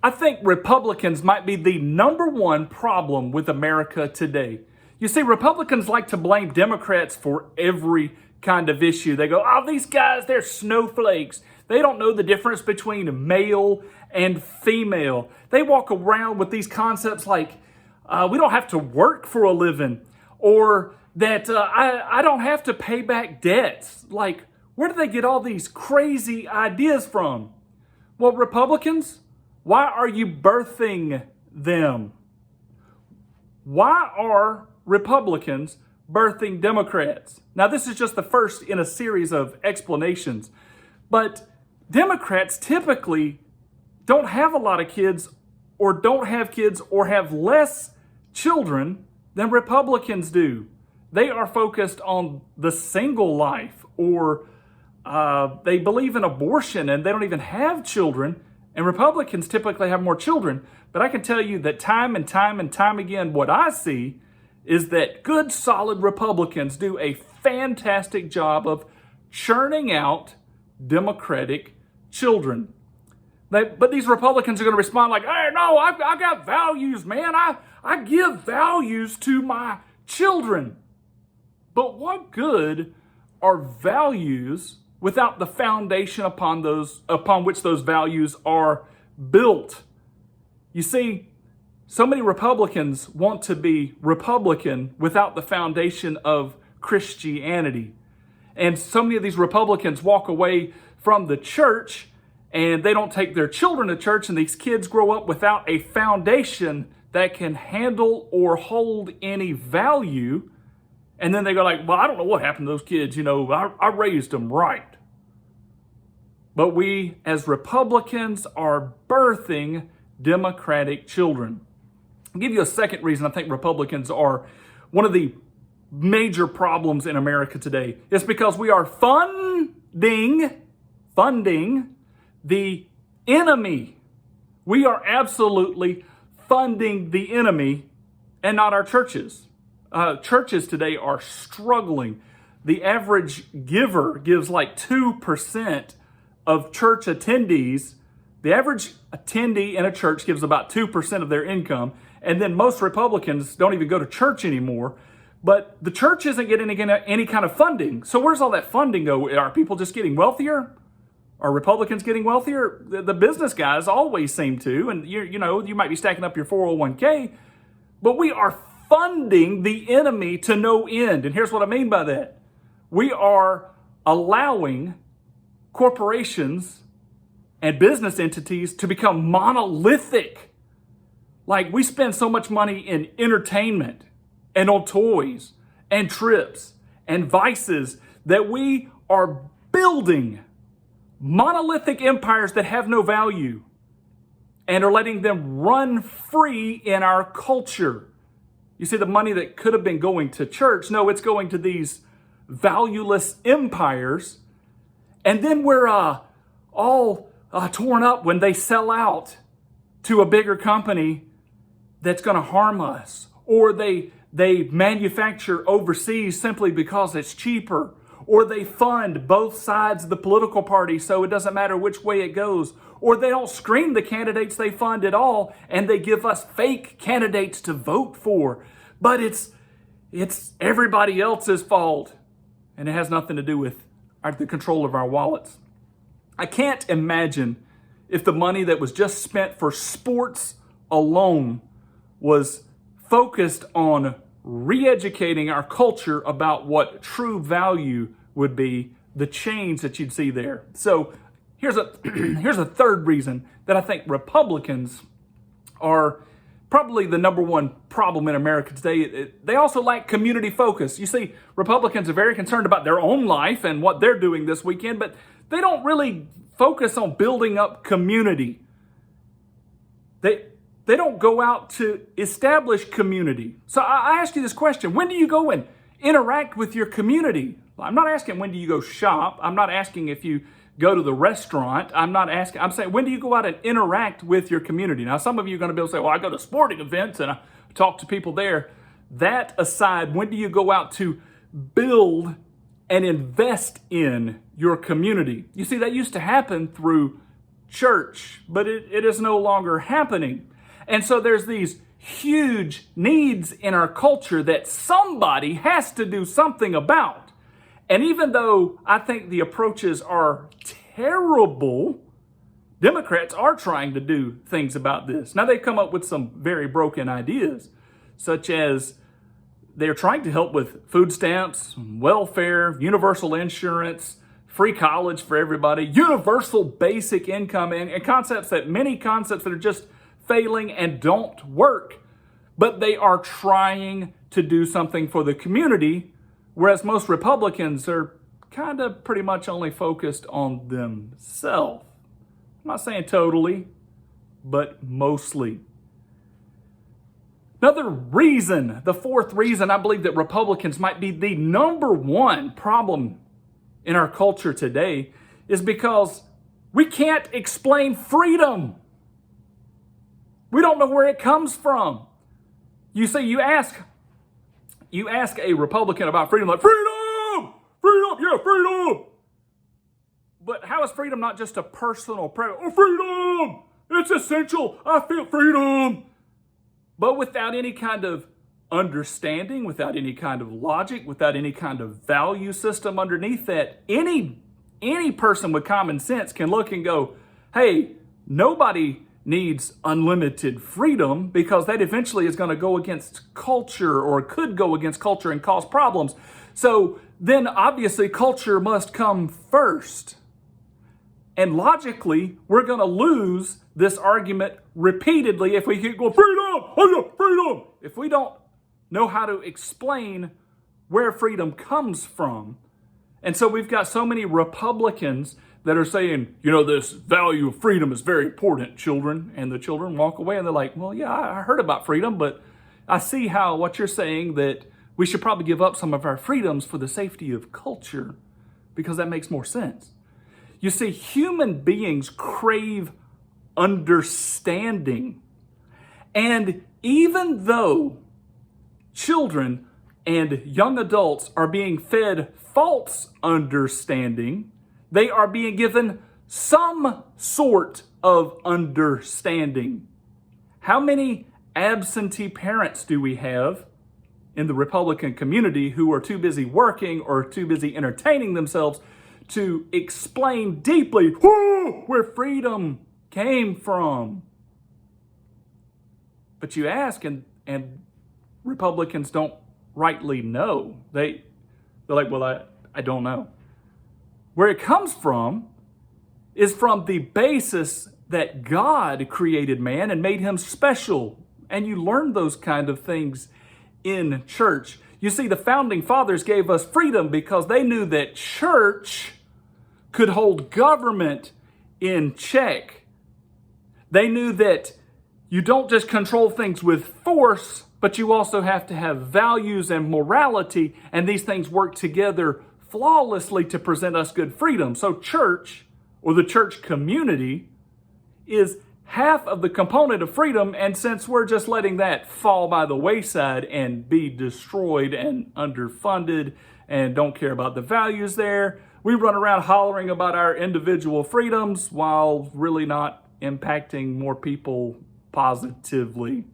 I think Republicans might be the number one problem with America today. You see, Republicans like to blame Democrats for every kind of issue. They go, oh, these guys, they're snowflakes. They don't know the difference between male and female. They walk around with these concepts like, we don't have to work for a living, or that I don't have to pay back debts. Like, where do they get all these crazy ideas from? Well, Republicans, why are you birthing them? Why are Republicans birthing Democrats? Now, this is just the first in a series of explanations, but Democrats typically don't have a lot of kids, or don't have kids, or have less children than Republicans do. They are focused on the single life, or they believe in abortion and they don't even have children. And Republicans typically have more children. But I can tell you that time and time and time again, what I see is that good, solid Republicans do a fantastic job of churning out Democratic children. But these Republicans are going to respond like, hey, no, I got values, man. I give values to my children. But what good are values without the foundation upon which those values are built? You see, so many Republicans want to be Republican without the foundation of Christianity. And so many of these Republicans walk away from the church and they don't take their children to church, and these kids grow up without a foundation that can handle or hold any value. And then they go like, well, I don't know what happened to those kids. You know, I raised them right. But we as Republicans are birthing Democratic children. I'll give you a second reason I think Republicans are one of the major problems in America today. It's because we are funding the enemy. We are absolutely funding the enemy and not our churches. Churches today are struggling. The average giver gives like 2% of church attendees. The average attendee in a church gives about 2% of their income. And then most Republicans don't even go to church anymore. But the church isn't getting any kind of funding. So where's all that funding go? Are people just getting wealthier? Are Republicans getting wealthier? The business guys always seem to. And you might be stacking up your 401k. But we are funding the enemy to no end. And here's what I mean by that. We are allowing corporations and business entities to become monolithic. Like, we spend so much money in entertainment and on toys and trips and vices that we are building monolithic empires that have no value and are letting them run free in our culture. You see, the money that could have been going to church, no, it's going to these valueless empires. And then we're all torn up when they sell out to a bigger company that's going to harm us. Or they manufacture overseas simply because it's cheaper. Or they fund both sides of the political party so it doesn't matter which way it goes. Or they don't screen the candidates they fund at all, and they give us fake candidates to vote for. But it's everybody else's fault, and it has nothing to do with the control of our wallets. I can't imagine if the money that was just spent for sports alone was focused on re-educating our culture about what true value would be, the change that you'd see there. So here's a third reason that I think Republicans are probably the number one problem in America today. They also lack community focus. You see, Republicans are very concerned about their own life and what they're doing this weekend, but they don't really focus on building up community. They don't go out to establish community. So I ask you this question: when do you go and interact with your community? I'm not asking when do you go shop. I'm not asking if you go to the restaurant. I'm saying, when do you go out and interact with your community? Now, some of you are going to be able to say, well, I go to sporting events and I talk to people there. That aside, when do you go out to build and invest in your community? You see, that used to happen through church, but it is no longer happening. And so there's these huge needs in our culture that somebody has to do something about. And even though I think the approaches are terrible, Democrats are trying to do things about this. Now, they've come up with some very broken ideas, such as they're trying to help with food stamps, welfare, universal insurance, free college for everybody, universal basic income, and many concepts that are just failing and don't work. But they are trying to do something for the community, whereas most Republicans are kind of pretty much only focused on themselves. I'm not saying totally, but mostly. Another reason, the fourth reason I believe that Republicans might be the number one problem in our culture today is because we can't explain freedom. We don't know where it comes from. You see, you ask a Republican about freedom, like, freedom! Freedom! Yeah, freedom! But how is freedom not just a personal prayer? Oh, freedom! It's essential. I feel freedom. But without any kind of understanding, without any kind of logic, without any kind of value system underneath that, any person with common sense can look and go, hey, nobody needs unlimited freedom, because that eventually is going to go against culture, or could go against culture and cause problems. So then obviously culture must come first. And logically, we're going to lose this argument repeatedly if we keep going, freedom, oh yeah, freedom. If we don't know how to explain where freedom comes from. And so we've got so many Republicans that are saying, this value of freedom is very important, children. And the children walk away and they're like, well, yeah, I heard about freedom, but I see how what you're saying that we should probably give up some of our freedoms for the safety of culture, because that makes more sense. You see, human beings crave understanding. And even though children and young adults are being fed false understanding, they are being given some sort of understanding. How many absentee parents do we have in the Republican community who are too busy working or too busy entertaining themselves to explain deeply where freedom came from? But you ask, and Republicans don't rightly know. They're like, well, I don't know. Where it comes from is from the basis that God created man and made him special. And you learn those kind of things in church. You see, the founding fathers gave us freedom because they knew that church could hold government in check. They knew that you don't just control things with force, but you also have to have values and morality, and these things work together flawlessly to present us good freedom. So church, or the church community, is half of the component of freedom, and since we're just letting that fall by the wayside and be destroyed and underfunded and don't care about the values there, we run around hollering about our individual freedoms while really not impacting more people positively.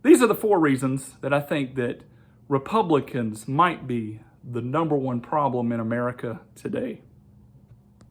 These are the four reasons that I think that Republicans might be the number one problem in America today.